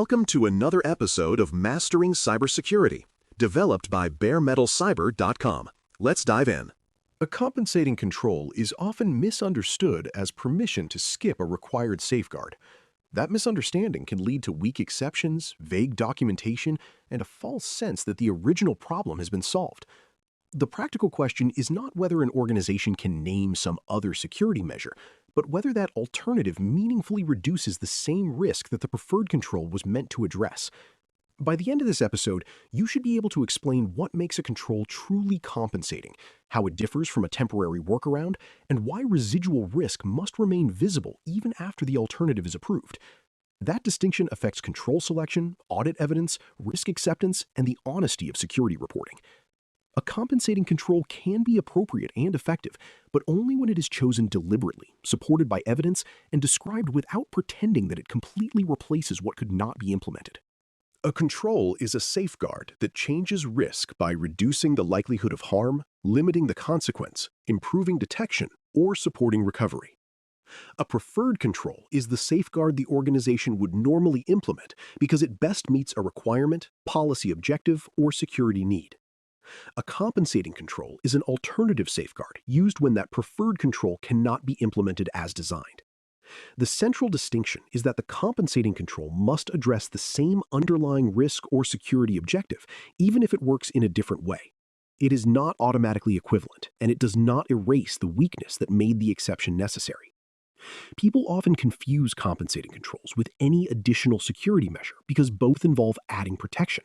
Welcome to another episode of Mastering Cybersecurity, developed by BareMetalCyber.com. Let's dive in. A compensating control is often misunderstood as permission to skip a required safeguard. That misunderstanding can lead to weak exceptions, vague documentation, and a false sense that the original problem has been solved. The practical question is not whether an organization can name some other security measure, but whether that alternative meaningfully reduces the same risk that the preferred control was meant to address. By the end of this episode, you should be able to explain what makes a control truly compensating, how it differs from a temporary workaround, and why residual risk must remain visible even after the alternative is approved. That distinction affects control selection, audit evidence, risk acceptance, and the honesty of security reporting. A compensating control can be appropriate and effective, but only when it is chosen deliberately, supported by evidence, and described without pretending that it completely replaces what could not be implemented. A control is a safeguard that changes risk by reducing the likelihood of harm, limiting the consequence, improving detection, or supporting recovery. A preferred control is the safeguard the organization would normally implement because it best meets a requirement, policy objective, or security need. A compensating control is an alternative safeguard used when that preferred control cannot be implemented as designed. The central distinction is that the compensating control must address the same underlying risk or security objective, even if it works in a different way. It is not automatically equivalent, and it does not erase the weakness that made the exception necessary. People often confuse compensating controls with any additional security measure because both involve adding protection.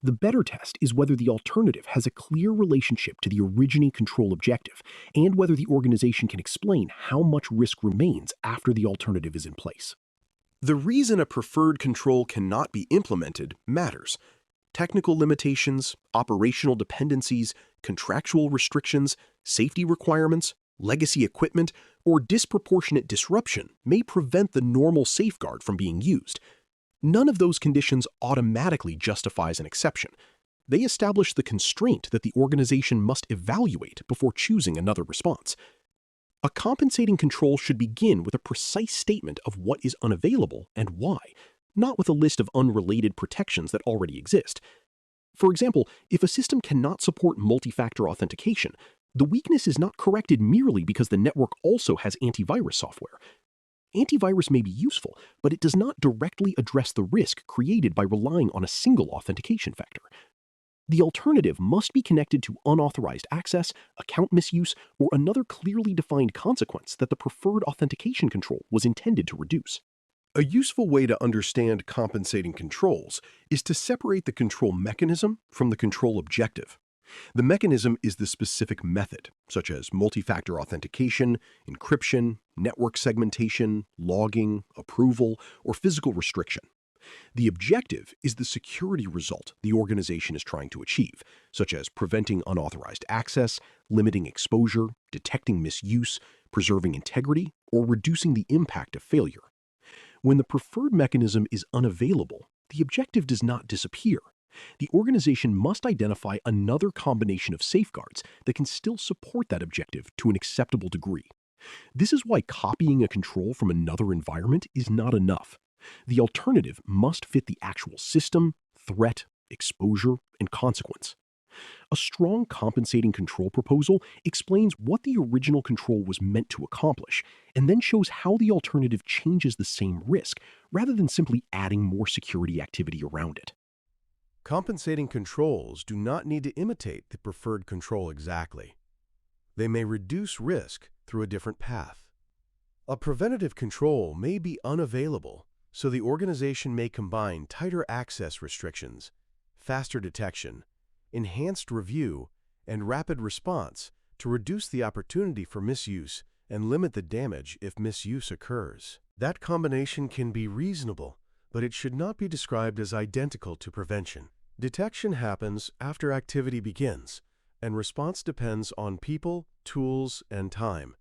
The better test is whether the alternative has a clear relationship to the originating control objective and whether the organization can explain how much risk remains after the alternative is in place. The reason a preferred control cannot be implemented matters. Technical limitations, operational dependencies, contractual restrictions, safety requirements, legacy equipment, or disproportionate disruption may prevent the normal safeguard from being used. None of those conditions automatically justifies an exception. They establish the constraint that the organization must evaluate before choosing another response. A compensating control should begin with a precise statement of what is unavailable and why, not with a list of unrelated protections that already exist. For example, if a system cannot support multifactor authentication, the weakness is not corrected merely because the network also has antivirus software. Antivirus may be useful, but it does not directly address the risk created by relying on a single authentication factor. The alternative must be connected to unauthorized access, account misuse, or another clearly defined consequence that the preferred authentication control was intended to reduce. A useful way to understand compensating controls is to separate the control mechanism from the control objective. The mechanism is the specific method, such as multi-factor authentication, encryption, network segmentation, logging, approval, or physical restriction. The objective is the security result the organization is trying to achieve, such as preventing unauthorized access, limiting exposure, detecting misuse, preserving integrity, or reducing the impact of failure. When the preferred mechanism is unavailable, the objective does not disappear. The organization must identify another combination of safeguards that can still support that objective to an acceptable degree. This is why copying a control from another environment is not enough. The alternative must fit the actual system, threat, exposure, and consequence. A strong compensating control proposal explains what the original control was meant to accomplish, and then shows how the alternative changes the same risk, rather than simply adding more security activity around it. Compensating controls do not need to imitate the preferred control exactly. They may reduce risk through a different path. A preventative control may be unavailable, so the organization may combine tighter access restrictions, faster detection, enhanced review, and rapid response to reduce the opportunity for misuse and limit the damage if misuse occurs. That combination can be reasonable, but it should not be described as identical to prevention. Detection happens after activity begins, and response depends on people, tools, and time.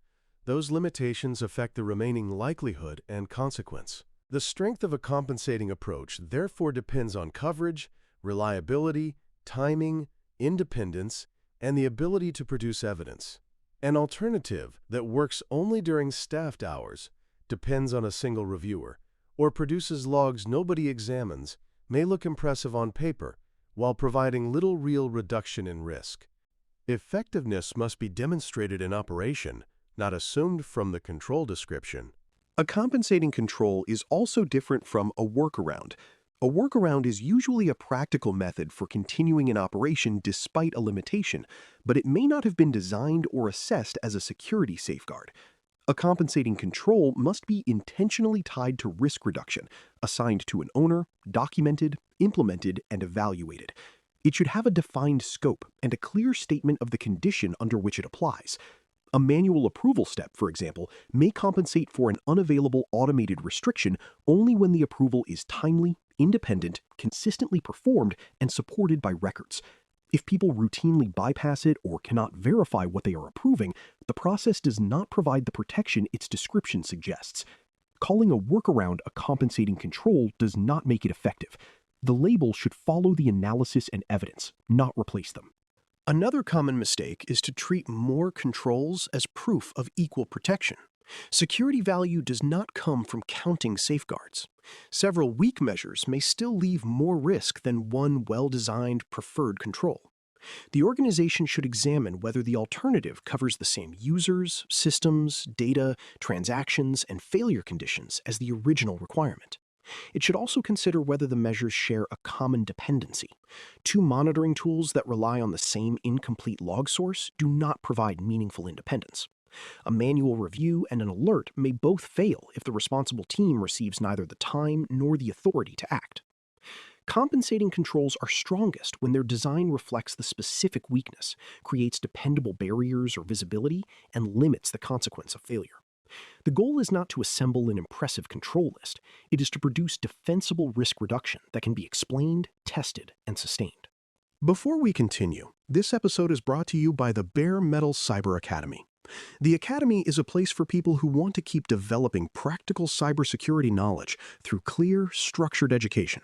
Those limitations affect the remaining likelihood and consequence. The strength of a compensating approach therefore depends on coverage, reliability, timing, independence, and the ability to produce evidence. An alternative that works only during staffed hours depends on a single reviewer, or produces logs nobody examines may look impressive on paper, while providing little real reduction in risk. Effectiveness must be demonstrated in operation, not assumed from the control description. A compensating control is also different from a workaround. A workaround is usually a practical method for continuing an operation despite a limitation, but it may not have been designed or assessed as a security safeguard. A compensating control must be intentionally tied to risk reduction, assigned to an owner, documented, implemented, and evaluated. It should have a defined scope and a clear statement of the condition under which it applies. A manual approval step, for example, may compensate for an unavailable automated restriction only when the approval is timely, independent, consistently performed, and supported by records. If people routinely bypass it or cannot verify what they are approving, the process does not provide the protection its description suggests. Calling a workaround a compensating control does not make it effective. The label should follow the analysis and evidence, not replace them. Another common mistake is to treat more controls as proof of equal protection. Security value does not come from counting safeguards. Several weak measures may still leave more risk than one well-designed preferred control. The organization should examine whether the alternative covers the same users, systems, data, transactions, and failure conditions as the original requirement. It should also consider whether the measures share a common dependency. Two monitoring tools that rely on the same incomplete log source do not provide meaningful independence. A manual review and an alert may both fail if the responsible team receives neither the time nor the authority to act. Compensating controls are strongest when their design reflects the specific weakness, creates dependable barriers or visibility, and limits the consequence of failure. The goal is not to assemble an impressive control list. It is to produce defensible risk reduction that can be explained, tested, and sustained. Before we continue, this episode is brought to you by the Bare Metal Cyber Academy. The Academy is a place for people who want to keep developing practical cybersecurity knowledge through clear, structured education.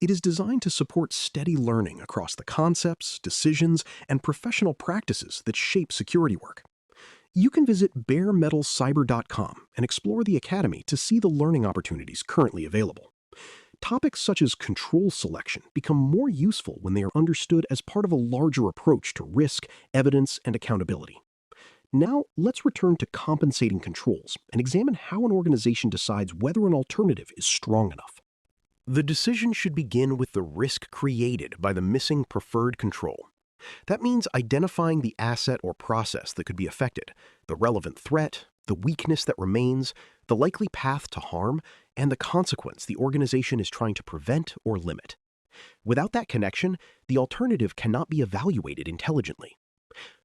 It is designed to support steady learning across the concepts, decisions, and professional practices that shape security work. You can visit DailyCyber.News and explore the Academy to see the learning opportunities currently available. Topics such as control selection become more useful when they are understood as part of a larger approach to risk, evidence, and accountability. Now, let's return to compensating controls and examine how an organization decides whether an alternative is strong enough. The decision should begin with the risk created by the missing preferred control. That means identifying the asset or process that could be affected, the relevant threat, the weakness that remains, the likely path to harm, and the consequence the organization is trying to prevent or limit. Without that connection, the alternative cannot be evaluated intelligently.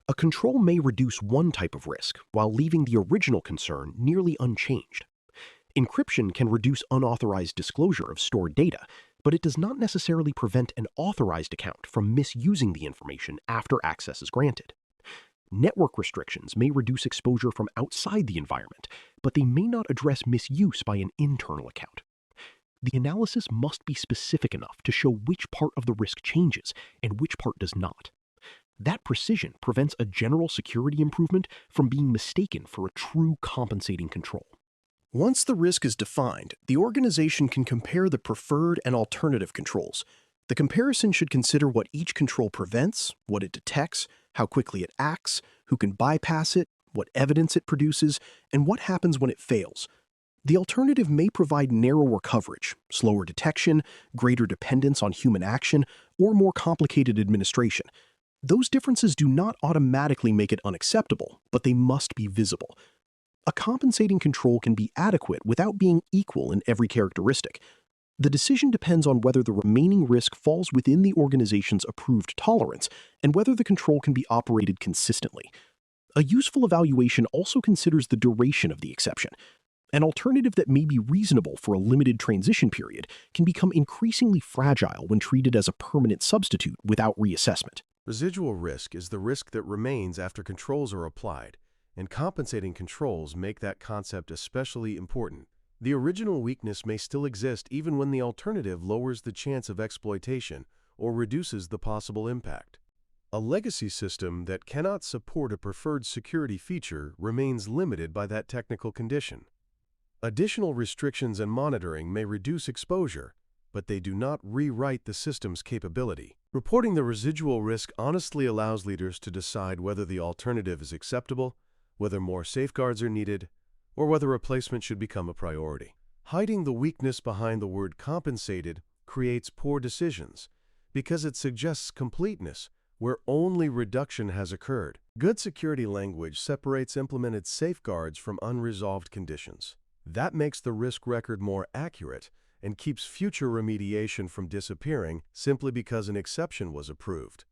A control may reduce one type of risk while leaving the original concern nearly unchanged. Encryption can reduce unauthorized disclosure of stored data, but it does not necessarily prevent an authorized account from misusing the information after access is granted. Network restrictions may reduce exposure from outside the environment, but they may not address misuse by an internal account. The analysis must be specific enough to show which part of the risk changes and which part does not. That precision prevents a general security improvement from being mistaken for a true compensating control. Once the risk is defined, the organization can compare the preferred and alternative controls. The comparison should consider what each control prevents, what it detects, how quickly it acts, who can bypass it, what evidence it produces, and what happens when it fails. The alternative may provide narrower coverage, slower detection, greater dependence on human action, or more complicated administration. Those differences do not automatically make it unacceptable, but they must be visible. A compensating control can be adequate without being equal in every characteristic. The decision depends on whether the remaining risk falls within the organization's approved tolerance and whether the control can be operated consistently. A useful evaluation also considers the duration of the exception. An alternative that may be reasonable for a limited transition period can become increasingly fragile when treated as a permanent substitute without reassessment. Residual risk is the risk that remains after controls are applied, and compensating controls make that concept especially important. The original weakness may still exist even when the alternative lowers the chance of exploitation or reduces the possible impact. A legacy system that cannot support a preferred security feature remains limited by that technical condition. Additional restrictions and monitoring may reduce exposure, but they do not rewrite the system's capability. Reporting the residual risk honestly allows leaders to decide whether the alternative is acceptable, whether more safeguards are needed, or whether replacement should become a priority. Hiding the weakness behind the word compensated creates poor decisions because it suggests completeness where only reduction has occurred. Good security language separates implemented safeguards from unresolved conditions. That makes the risk record more accurate and keeps future remediation from disappearing simply because an exception was approved.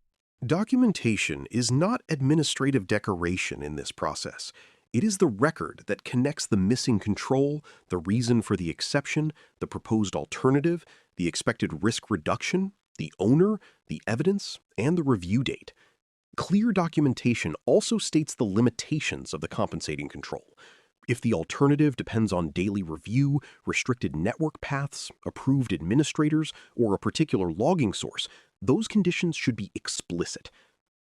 Documentation is not administrative decoration in this process. It is the record that connects the missing control, the reason for the exception, the proposed alternative, the expected risk reduction, the owner, the evidence, and the review date. Clear documentation also states the limitations of the compensating control. If the alternative depends on daily review, restricted network paths, approved administrators, or a particular logging source, those conditions should be explicit.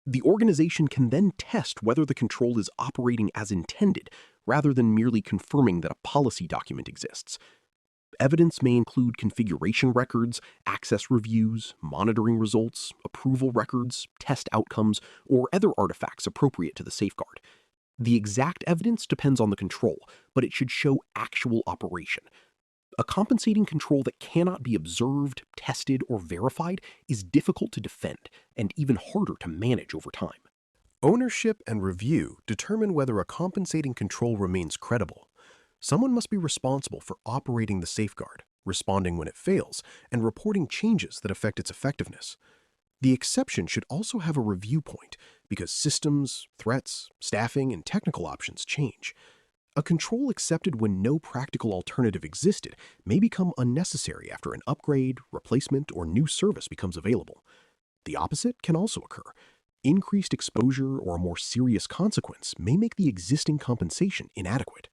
The organization can then test whether the control is operating as intended, rather than merely confirming that a policy document exists. Evidence may include configuration records, access reviews, monitoring results, approval records, test outcomes, or other artifacts appropriate to the safeguard. The exact evidence depends on the control, but it should show actual operation. A compensating control that cannot be observed, tested, or verified is difficult to defend and even harder to manage over time. Ownership and review determine whether a compensating control remains credible. Someone must be responsible for operating the safeguard, responding when it fails, and reporting changes that affect its effectiveness. The exception should also have a review point because systems, threats, staffing, and technical options change. A control accepted when no practical alternative existed may become unnecessary after an upgrade, replacement, or new service becomes available. The opposite can also occur. Increased exposure or a more serious consequence may make the existing compensation inadequate.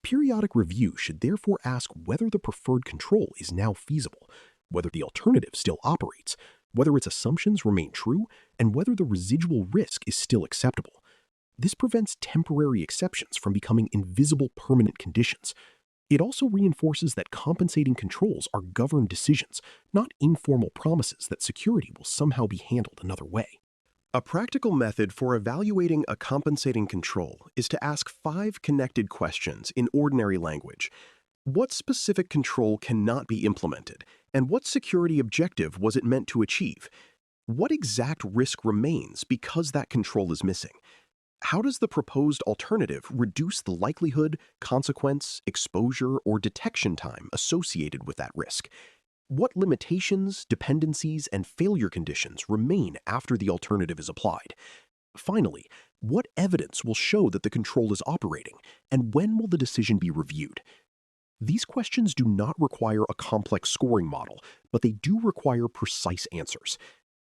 Periodic review should therefore ask whether the preferred control is now feasible, whether the alternative still operates, whether its assumptions remain true, and whether the residual risk is still acceptable. This prevents temporary exceptions from becoming invisible permanent conditions. It also reinforces that compensating controls are governed decisions, not informal promises that security will somehow be handled another way. A practical method for evaluating a compensating control is to ask 5 connected questions in ordinary language. What specific control cannot be implemented, and what security objective was it meant to achieve? What exact risk remains because that control is missing? How does the proposed alternative reduce the likelihood, consequence, exposure, or detection time associated with that risk? What limitations, dependencies, and failure conditions remain after the alternative is applied? Finally, what evidence will show that the control is operating, and when will the decision be reviewed? These questions do not require a complex scoring model, but they do require precise answers.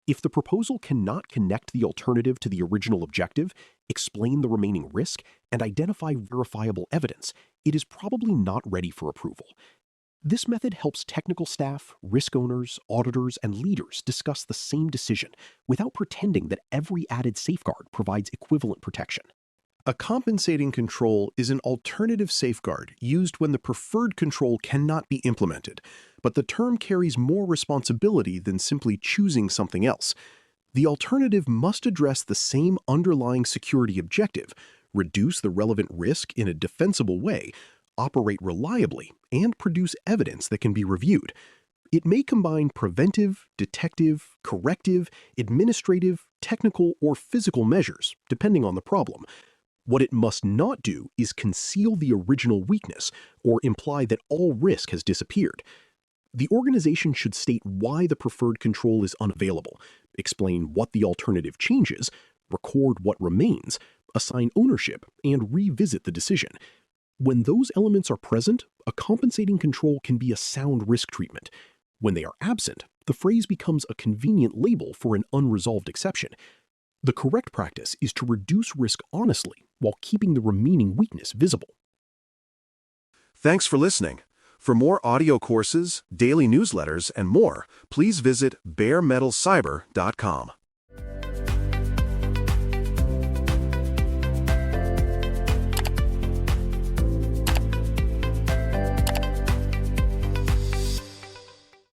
If the proposal cannot connect the alternative to the original objective, explain the remaining risk, and identify verifiable evidence, it is probably not ready for approval. This method helps technical staff, risk owners, auditors, and leaders discuss the same decision without pretending that every added safeguard provides equivalent protection. A compensating control is an alternative safeguard used when the preferred control cannot be implemented, but the term carries more responsibility than simply choosing something else. The alternative must address the same underlying security objective, reduce the relevant risk in a defensible way, operate reliably, and produce evidence that can be reviewed. It may combine preventive, detective, corrective, administrative, technical, or physical measures, depending on the problem. What it must not do is conceal the original weakness or imply that all risk has disappeared. The organization should state why the preferred control is unavailable, explain what the alternative changes, record what remains, assign ownership, and revisit the decision. When those elements are present, a compensating control can be a sound risk treatment. When they are absent, the phrase becomes a convenient label for an unresolved exception. The correct practice is to reduce risk honestly while keeping the remaining weakness visible. Thanks for listening. For more audio courses, daily newsletters, and more, please visit DailyCyber.News.